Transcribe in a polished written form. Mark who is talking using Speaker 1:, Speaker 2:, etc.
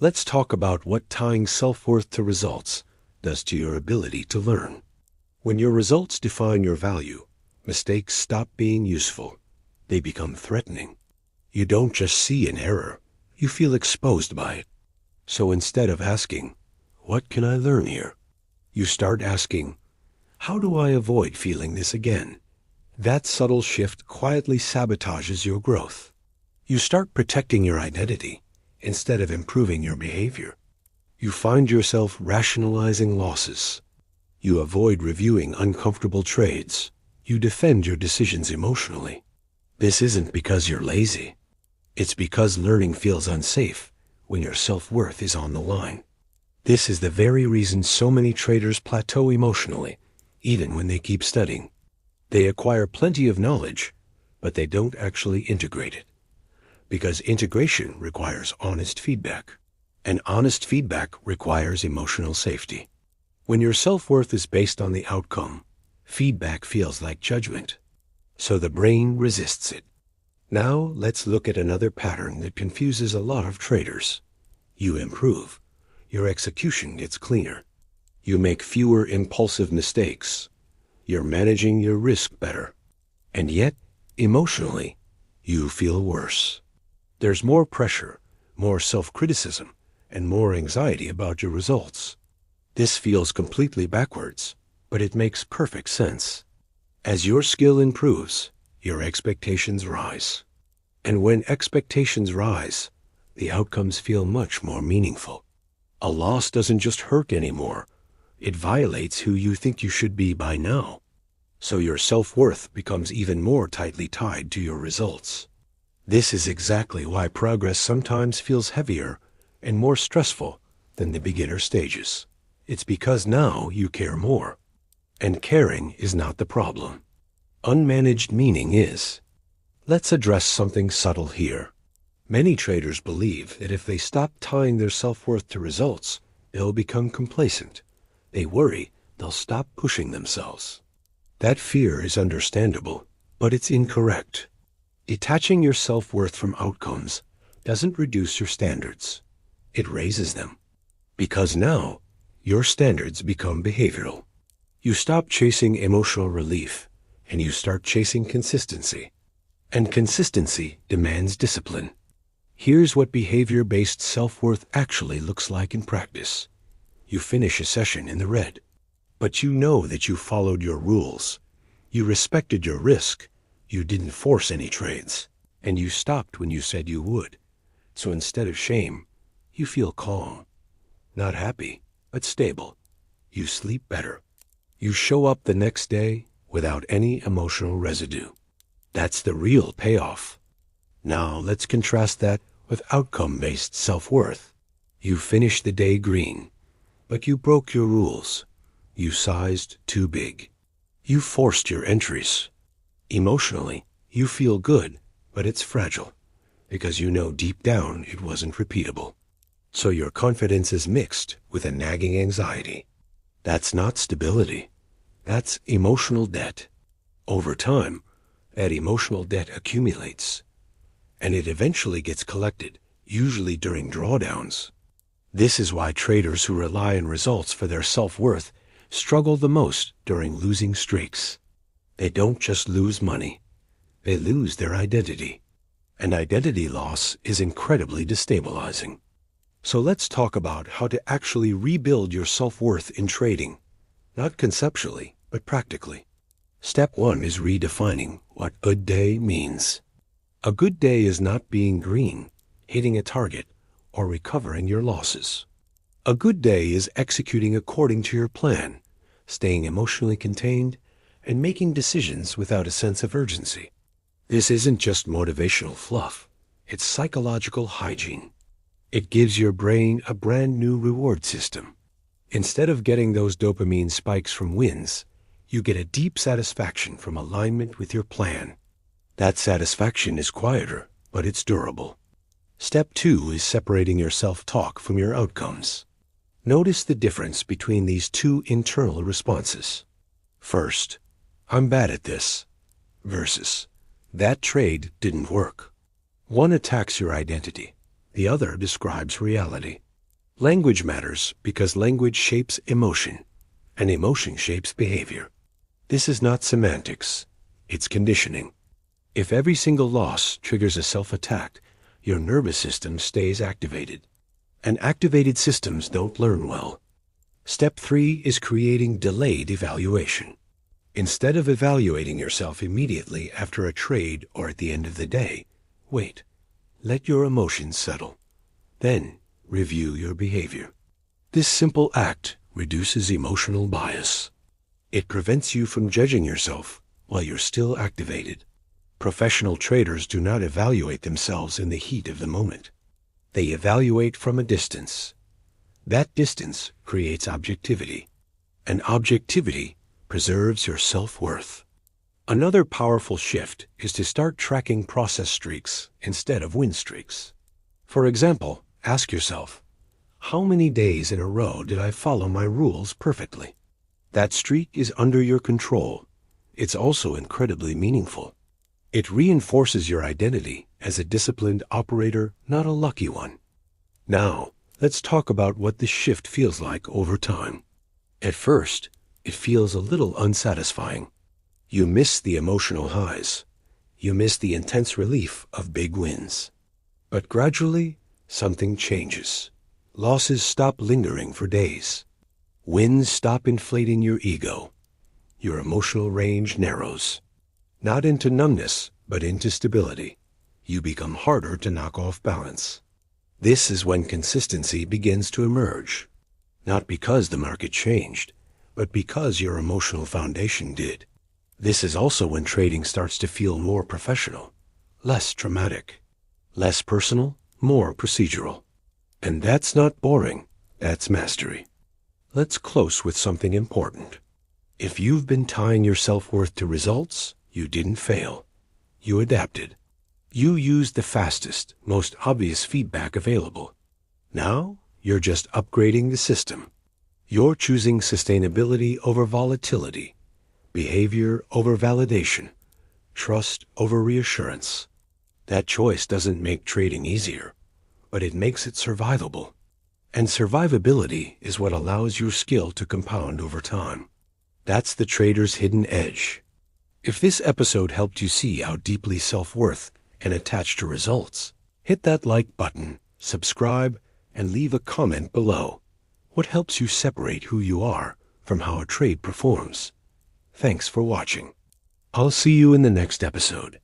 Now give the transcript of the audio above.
Speaker 1: Let's talk about what tying self-worth to results does to your ability to learn. When your results define your value, mistakes stop being useful. They become threatening. You don't just see an error, you feel exposed by it. So instead of asking, "What can I learn here?" you start asking, "How do I avoid feeling this again?" That subtle shift quietly sabotages your growth. You start protecting your identity instead of improving your behavior. You find yourself rationalizing losses. You avoid reviewing uncomfortable trades. You defend your decisions emotionally. This isn't because you're lazy. It's because learning feels unsafe when your self-worth is on the line. This is the very reason so many traders plateau emotionally, even when they keep studying. They acquire plenty of knowledge, but they don't actually integrate it. Because integration requires honest feedback, and honest feedback requires emotional safety. When your self-worth is based on the outcome, feedback feels like judgment, so the brain resists it. Now let's look at another pattern that confuses a lot of traders. You improve. Your execution gets cleaner. You make fewer impulsive mistakes. You're managing your risk better. And yet, emotionally, you feel worse. There's more pressure, more self-criticism, and more anxiety about your results. This feels completely backwards, but it makes perfect sense. As your skill improves, your expectations rise. And when expectations rise, the outcomes feel much more meaningful. A loss doesn't just hurt anymore. It violates who you think you should be by now. So your self-worth becomes even more tightly tied to your results. This is exactly why progress sometimes feels heavier and more stressful than the beginner stages. It's because now you care more. And caring is not the problem. Unmanaged meaning is. Let's address something subtle here. Many traders believe that if they stop tying their self-worth to results, they'll become complacent. They worry they'll stop pushing themselves. That fear is understandable, but it's incorrect. Detaching your self-worth from outcomes doesn't reduce your standards. It raises them. Because now, your standards become behavioral. You stop chasing emotional relief, and you start chasing consistency. And consistency demands discipline. Here's what behavior-based self-worth actually looks like in practice. You finish a session in the red, but you know that you followed your rules. You respected your risk. You didn't force any trades, and you stopped when you said you would. So instead of shame, you feel calm. Not happy, but stable. You sleep better. You show up the next day without any emotional residue. That's the real payoff. Now let's contrast that with outcome-based self-worth. You finished the day green, but you broke your rules. You sized too big. You forced your entries. Emotionally, you feel good, but it's fragile, because you know deep down it wasn't repeatable. So your confidence is mixed with a nagging anxiety. That's not stability. That's emotional debt. Over time, that emotional debt accumulates, and it eventually gets collected, usually during drawdowns. This is why traders who rely on results for their self-worth struggle the most during losing streaks. They don't just lose money. They lose their identity. And identity loss is incredibly destabilizing. So let's talk about how to actually rebuild your self-worth in trading. Not conceptually, but practically. Step 1 is redefining what good day means. A good day is not being green, hitting a target, or recovering your losses. A good day is executing according to your plan, staying emotionally contained, and making decisions without a sense of urgency. This isn't just motivational fluff. It's psychological hygiene. It gives your brain a brand new reward system. Instead of getting those dopamine spikes from wins, you get a deep satisfaction from alignment with your plan. That satisfaction is quieter, but it's durable. Step 2 is separating your self-talk from your outcomes. Notice the difference between these two internal responses. First, "I'm bad at this," versus, "That trade didn't work." One attacks your identity. The other describes reality. Language matters because language shapes emotion, and emotion shapes behavior. This is not semantics, it's conditioning. If every single loss triggers a self-attack, your nervous system stays activated. And activated systems don't learn well. Step 3 is creating delayed evaluation. Instead of evaluating yourself immediately after a trade or at the end of the day, wait. Let your emotions settle. Then review your behavior. This simple act reduces emotional bias. It prevents you from judging yourself while you're still activated. Professional traders do not evaluate themselves in the heat of the moment. They evaluate from a distance. That distance creates objectivity, and objectivity preserves your self-worth. Another powerful shift is to start tracking process streaks instead of win streaks. For example, ask yourself, how many days in a row did I follow my rules perfectly? That streak is under your control. It's also incredibly meaningful. It reinforces your identity as a disciplined operator, not a lucky one. Now, let's talk about what this shift feels like over time. At first, it feels a little unsatisfying. You miss the emotional highs. You miss the intense relief of big wins. But gradually, something changes. Losses stop lingering for days. Wins stop inflating your ego. Your emotional range narrows. Not into numbness, but into stability. You become harder to knock off balance. This is when consistency begins to emerge. Not because the market changed, but because your emotional foundation did. This is also when trading starts to feel more professional, less dramatic, less personal, more procedural. And that's not boring, that's mastery. Let's close with something important. If you've been tying your self-worth to results, you didn't fail. You adapted. You used the fastest, most obvious feedback available. Now, you're just upgrading the system. You're choosing sustainability over volatility, behavior over validation, trust over reassurance. That choice doesn't make trading easier, but it makes it survivable. And survivability is what allows your skill to compound over time. That's the trader's hidden edge. If this episode helped you see how deeply self-worth and attached to results, hit that like button, subscribe, and leave a comment below. What helps you separate who you are from how a trade performs? Thanks for watching. I'll see you in the next episode.